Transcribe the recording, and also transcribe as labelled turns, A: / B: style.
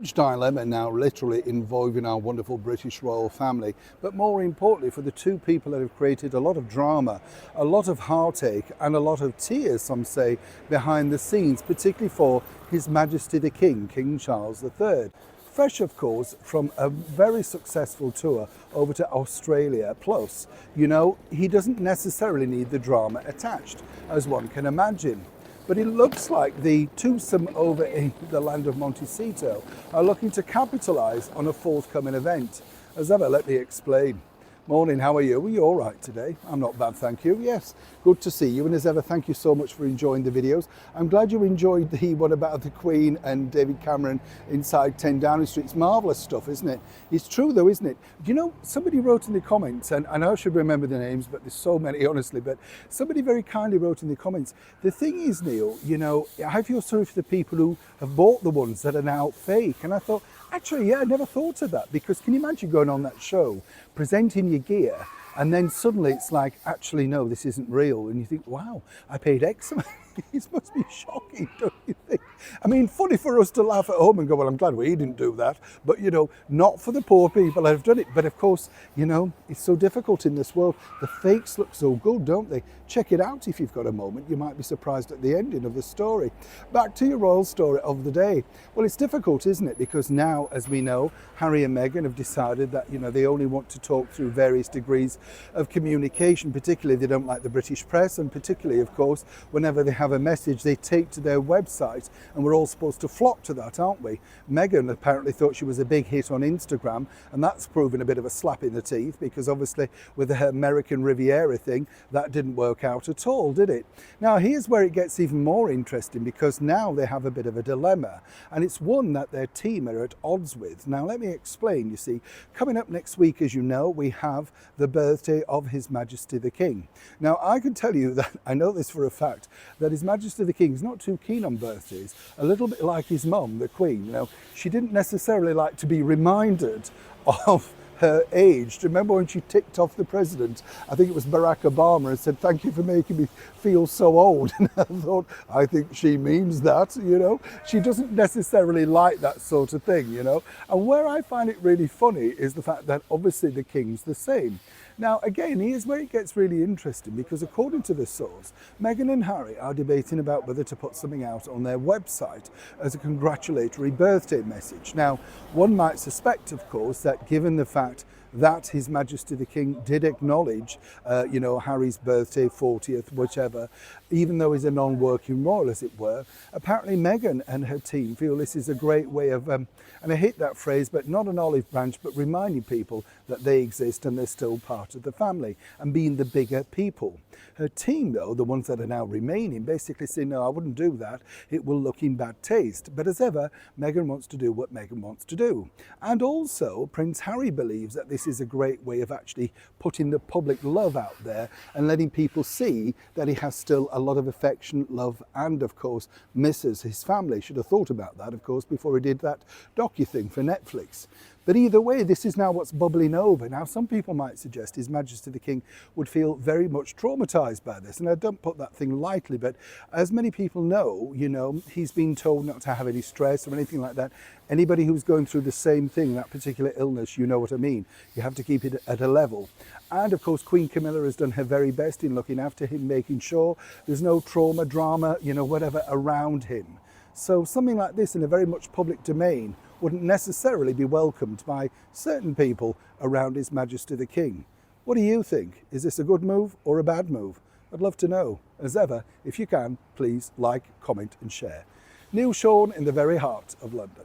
A: Dilemma now literally involving our wonderful British royal family, but more importantly for the two people that have created a lot of drama, a lot of heartache and a lot of tears, some say, behind the scenes, particularly for His Majesty the King, King Charles III. Fresh, of course, from a very successful tour over to Australia. Plus, he doesn't necessarily need the drama attached, as one can imagine. But it looks like the twosome over in the land of Montecito are looking to capitalise on a forthcoming event. As ever, let me explain. Morning, how are you? Are you all right today? I'm not bad, thank you. Yes, good to see you. And as ever, thank you so much for enjoying the videos. I'm glad you enjoyed the one about the Queen and David Cameron inside 10 Downing Street. It's marvellous stuff, isn't it? It's true though, isn't it? Somebody wrote in the comments, and I know I should remember the names, but there's so many, honestly, but somebody very kindly wrote in the comments, the thing is, Neil, I feel sorry for the people who have bought the ones that are now fake. And I thought, actually, yeah, I never thought of that, because can you imagine going on that show, presenting your gear, and then suddenly it's like, actually, no, this isn't real. And you think, wow, I paid X amount. It must be shocking, don't you think? I mean, funny for us to laugh at home and go, well, I'm glad we didn't do that. But, not for the poor people that have done it. But of course, it's so difficult in this world. The fakes look so good, don't they? Check it out if you've got a moment. You might be surprised at the ending of the story. Back to your royal story of the day. Well, it's difficult, isn't it? Because now, as we know, Harry and Meghan have decided that, they only want to talk through various degrees of communication. Particularly, they don't like the British press. And particularly, of course, whenever they have a message they take to their website, and we're all supposed to flock to that, aren't we? Meghan apparently thought she was a big hit on Instagram, and that's proven a bit of a slap in the teeth, because obviously with the American Riviera thing, that didn't work out at all, did it? Now here's where it gets even more interesting, because now they have a bit of a dilemma, and it's one that their team are at odds with. Now let me explain. You see, coming up next week, as you know, we have the birthday of His Majesty the King. Now I can tell you that I know this for a fact, that His Majesty the King is not too keen on birthdays, a little bit like his mum, the Queen. She didn't necessarily like to be reminded of her age. Do you remember when she ticked off the president? I think it was Barack Obama, and said, thank you for making me feel so old. And I thought, I think she means that, She doesn't necessarily like that sort of thing, And where I find it really funny is the fact that obviously the King's the same. Now, again, here's where it gets really interesting, because according to this source, Meghan and Harry are debating about whether to put something out on their website as a congratulatory birthday message. Now, one might suspect, of course, that given the fact that His Majesty the King did acknowledge, Harry's birthday, 40th, whichever, even though he's a non-working royal, as it were, apparently Meghan and her team feel this is a great way of, and I hate that phrase, but not an olive branch, but reminding people that they exist and they're still part of the family and being the bigger people. Her team, though, the ones that are now remaining, basically say, no, I wouldn't do that. It will look in bad taste. But as ever, Meghan wants to do what Meghan wants to do. And also, Prince Harry believes that this is a great way of actually putting the public love out there and letting people see that he has still a lot of affection, love, and of course, misses his family. Should have thought about that, of course, before he did that docu-thing for Netflix. But either way, this is now what's bubbling over. Now, some people might suggest His Majesty the King would feel very much traumatised by this. And I don't put that thing lightly, but as many people know, he's been told not to have any stress or anything like that. Anybody who's going through the same thing, that particular illness, you know what I mean. You have to keep it at a level. And of course, Queen Camilla has done her very best in looking after him, making sure there's no trauma, drama, whatever around him. So something like this in a very much public domain wouldn't necessarily be welcomed by certain people around His Majesty the King. What do you think? Is this a good move or a bad move? I'd love to know. As ever, if you can, please like, comment and share. Neil Sean in the very heart of London.